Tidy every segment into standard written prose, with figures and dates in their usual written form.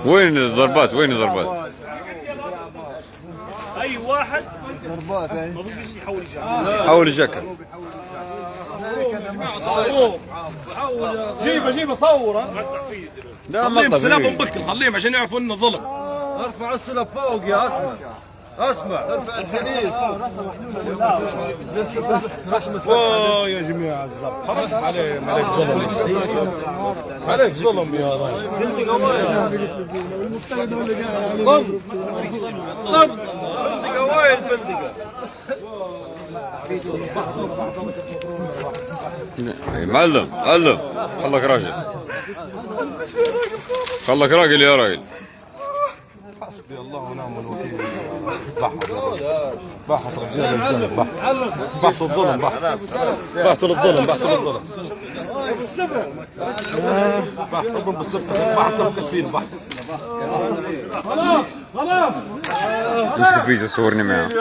وين الضربات؟ وين الضربات؟ اي واحد ضربات ما بيجي يحول الجاكيت. حول الجاكيت. جيبه صوره. لا خليهم سلاب مطب. ومبكل، خليهم عشان يعرفوا انه ظلم. ارفع السلب فوق يا اسمع ارفع الحديد. رسمة اوه يا جماعه الزبط حرام عليك ظلم. عليك ظلم يا راجل. بندقه وايد بندقه. معلم خلك راجل. خلك راجل يا راجل. حسبي الله ونعم الوكيل. بحث رجال الظلم. بحث الظلم. بحث الظلم. بحث ربهم بسلفتك. بحث كثير. بحث مسك فيديو صورني معاه. اديله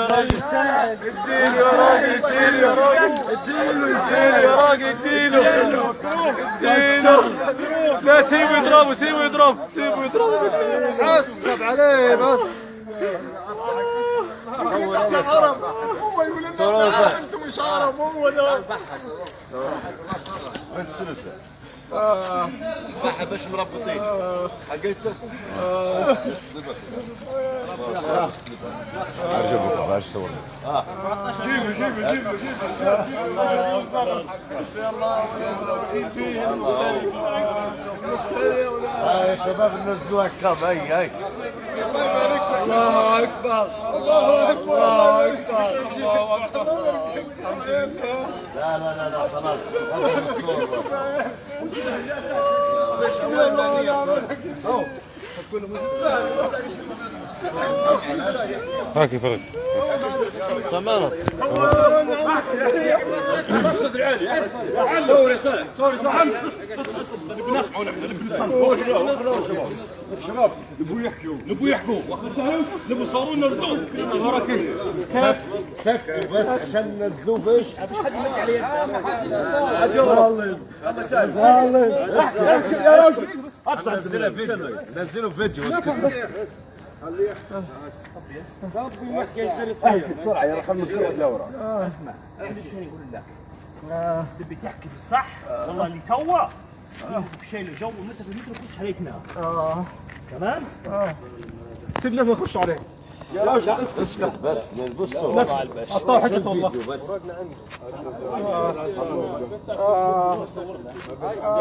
يا راجل. لا سيبه يضرب. عصب عليه بس. هو يقول لنا انتم مش عرب. هو ده بحث مش مربطين. حقيقته. يا شباب نزلوها كم. هاي الله اكبر. لا خلاص. هاكي فرج. تمام. صور يا صاحبي. بنسمعوا نحن شباب نبوا يحكوا نبوا صاروا ينزلوه. سكتوا بس عشان نزلوه فيش. نزلوا فيديو. بسرعه يلا خلينا نتكلم لورا. اسمع يقول لك تبي تحكي بالصح. والله اللي توه شيء له جو ومتى يخش عليك نار. تمام. سيبنا نخش عليك يا راجل. اسكت بس بصوا قطعوا حته والله. بس